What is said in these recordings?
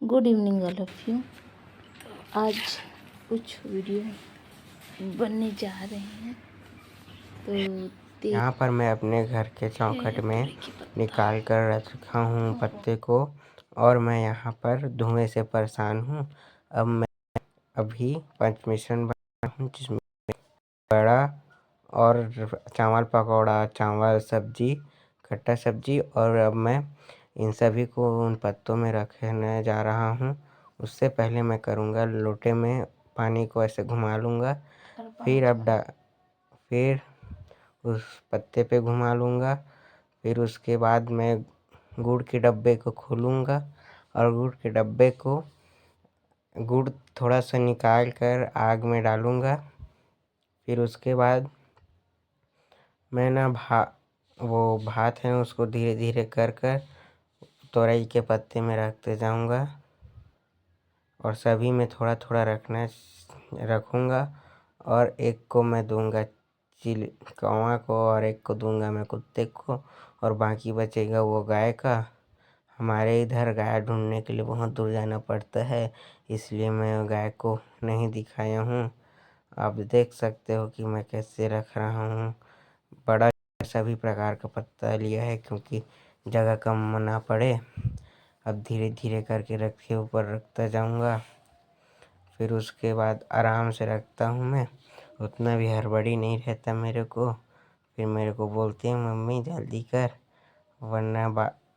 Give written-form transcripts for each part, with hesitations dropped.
Good evening all of you. आज कुछ video बनने जा रहे हैं तो यहाँ पर मैं अपने घर के चौखट में निकाल कर रखा हूँ पत्ते को, और मैं यहाँ पर धुएं से परेशान हूँ। अब मैं अभी पंचमिश्रण बना हूँ, जिसमें बड़ा और चावल पकौड़ा, चावल सब्जी, खट्टा सब्जी, और अब मैं इन सभी को उन पत्तों में रखने जा रहा हूँ। उससे पहले मैं करूँगा, लोटे में पानी को ऐसे घुमा लूँगा, फिर उस पत्ते पे घुमा लूँगा। फिर उसके बाद मैं गुड़ के डब्बे को खोलूँगा और गुड़ थोड़ा सा निकाल कर आग में डालूँगा। फिर उसके बाद मैं वो भात है उसको धीरे धीरे कर तोरई के पत्ते में रखते जाऊँगा, और सभी में थोड़ा थोड़ा रखूँगा। और एक को मैं दूँगा कौवा को, और एक को दूँगा मैं कुत्ते को, और बाकी बचेगा वो गाय का। हमारे इधर गाय ढूंढने के लिए बहुत दूर जाना पड़ता है, इसलिए मैं गाय को नहीं दिखाया हूँ। आप देख सकते हो कि मैं कैसे रख रहा हूँ। बड़ा सभी प्रकार का पत्ता लिया है, क्योंकि जगह कम ना पड़े। अब धीरे धीरे करके रखे ऊपर रखता जाऊँगा। फिर उसके बाद आराम से रखता हूँ मैं, उतना भी हड़बड़ी नहीं रहता मेरे को। फिर मेरे को बोलते हैं मम्मी जल्दी कर, वरना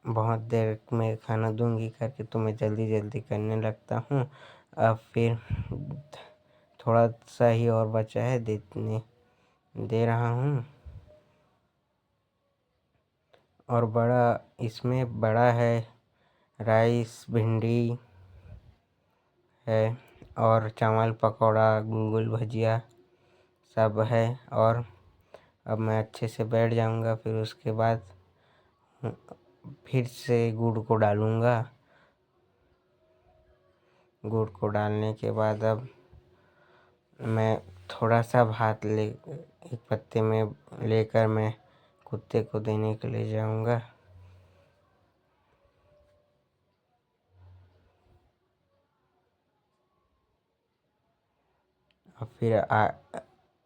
बहुत देर में खाना दूंगी करके, तो मैं जल्दी जल्दी करने लगता हूँ। अब फिर थोड़ा सा ही और बचा है, दे रहा हूँ। और इसमें बड़ा है, राइस, भिंडी है, और चावल पकौड़ा, गुलगुल भजिया सब है। और अब मैं अच्छे से बैठ जाऊंगा। फिर उसके बाद फिर से गुड़ को डालूंगा। गुड़ को डालने के बाद अब मैं थोड़ा सा भात एक पत्ते में लेकर मैं कुत्ते को देने के लिए जाऊंगा। और फिर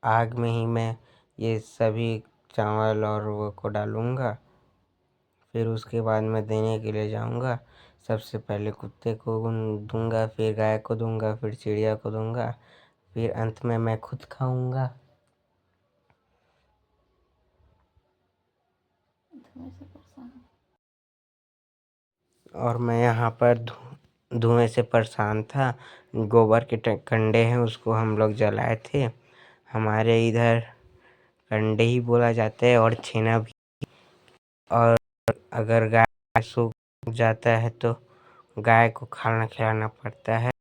आग में ही मैं ये सभी चावल और वो को डालूंगा। फिर उसके बाद मैं देने के लिए जाऊंगा। सबसे पहले कुत्ते को दूंगा, फिर गाय को दूंगा, फिर चिड़िया को दूंगा, फिर अंत में मैं खुद खाऊंगा। और मैं यहाँ पर धुएं से परेशान था। गोबर के कंडे हैं, उसको हम लोग जलाए थे। हमारे इधर कंडे ही बोला जाता है, और छेना भी। और अगर गाय सूख जाता है तो गाय को खाना खिलाना पड़ता है।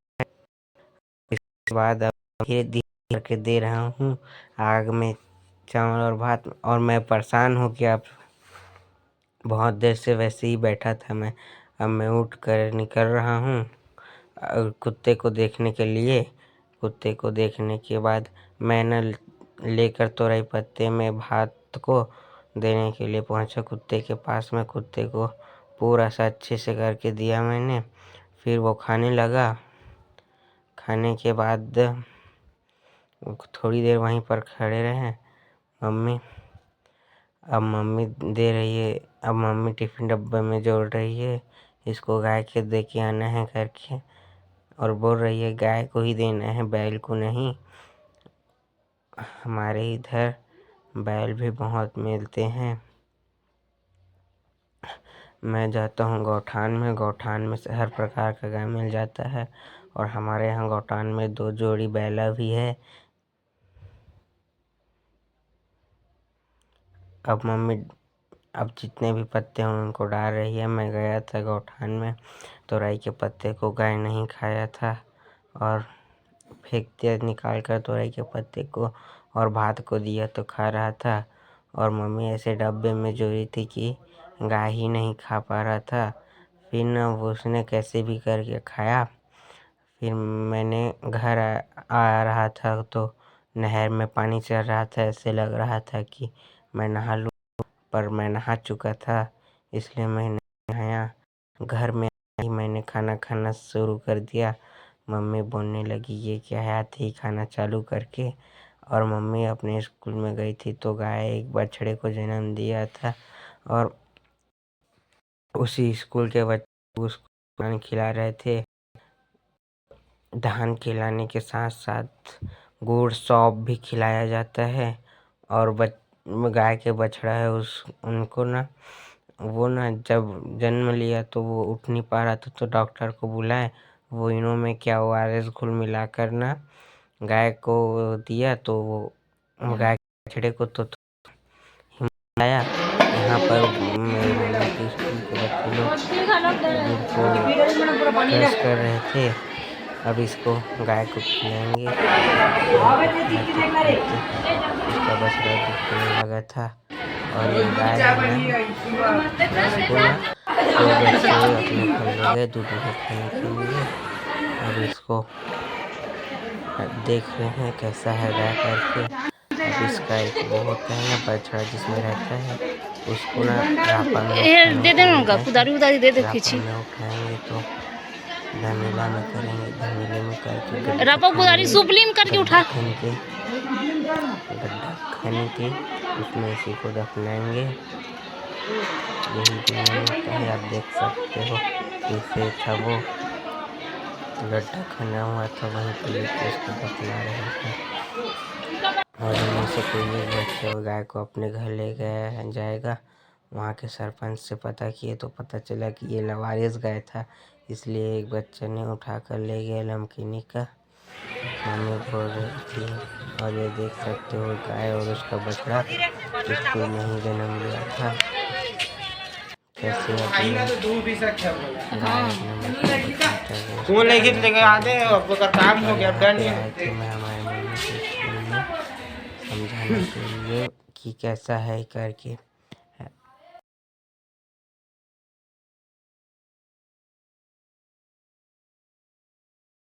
इसके बाद अब धीरे धीरे करके दे रहा हूँ आग में चावल और भात। और मैं परेशान हो गया, बहुत देर से वैसे ही बैठा था मैं। अब मैं उठ कर निकल रहा हूँ कुत्ते को देखने के लिए। कुत्ते को देखने के बाद मैंने लेकर तोरई पत्ते में भात को देने के लिए पहुंचा कुत्ते के पास में। कुत्ते को पूरा सा अच्छे से करके दिया मैंने। फिर वो खाने लगा। खाने के बाद थोड़ी देर वहीं पर खड़े रहे। मम्मी दे रही है, अब मम्मी टिफिन डब्बे में जोड़ रही है, इसको गाय के दे के आना है करके। और बोल रही है गाय को ही देना है, बैल को नहीं। हमारे इधर बैल भी बहुत मिलते हैं। मैं जाता हूँ गौठान में से हर प्रकार का गाय मिल जाता है। और हमारे यहाँ गौठान में 2 जोड़ी बैला भी है। अब जितने भी पत्ते हैं उनको डाल रही है। मैं गया था गौठान में, तोरई के पत्ते को गाय नहीं खाया था, और फेंक दिया निकाल कर तोरई के पत्ते को, और भात को दिया तो खा रहा था। और मम्मी ऐसे डब्बे में जो रही थी कि गाय ही नहीं खा पा रहा था। फिर न वो उसने कैसे भी करके खाया। फिर मैंने घर आ रहा था तो नहर में पानी चल रहा था, ऐसे लग रहा था कि मैं नहा लूँ, पर मैं नहा चुका था, इसलिए मैं नहीं नहाया। घर में मैंने खाना खाना शुरू कर दिया। मम्मी बोलने लगी ये क्या है, आते ही खाना चालू करके। और मम्मी अपने स्कूल में गई थी तो गाय एक बछड़े को जन्म दिया था और उसी स्कूल के बच्चे उसको धान खिला रहे थे। धान खिलाने के साथ साथ गुड़ सौंफ भी खिलाया जाता है। और गाय के बछड़ा है उनको ना वो ना जब जन्म लिया तो वो उठ नहीं पा रहा था तो डॉक्टर को बुलाए। वो इनो में क्या ORS घुल मिलाकर ना गाय को दिया तो वो गाय के बछड़े को तो हिलाया। यहाँ पर मेरे मम्मी के स्कूल के बच्चे लोग गुड़ को क्रश कर रहे थे। अब इसको गाय को खिलाएंगे। इसका बछड़ा दूध पीने लगा था और ये गाय है ना इसको ना दो बच्चे अपने घर ले गए दूध में खाने के लिए। अब इसको देख रहे हैं कैसा है गाय करके। अब इसका एक वो होता है ना बछड़ा जिसमें रहता है उसको ना रापा में दे देना उनका कुदारी उदारी दे दे खींची उठाएंगे तो धमीला में करेंगे। धमीले में करके रापा कुदारी सुपलीम करके उठा गड्ढा खाने के उसमें इसी को दफनाएंगे। यही दुनिया में होता है। आप देख सकते हो कैसे था वो गड्ढा खना हुआ था वहीं पे लेके उसको दफना रहे थे। और इनमें से कोई एक बच्चा गाय को अपने घर ले गया जाएगा। वहाँ के सरपंच से पता किए तो पता चला कि ये लवारिस गाय था, इसलिए एक बच्चे ने उठा कर ले गया लमकिनी का। मम्मी बोल रही थी। और ये देख सकते हो गाय और उसका बछड़ा स्कूल में ही जन्म लिया था। कैसे वो लेके लेके आते काम हो गया मैं हमारे मम्मी के स्कूल में समझाने के लिए कि कैसा है करके।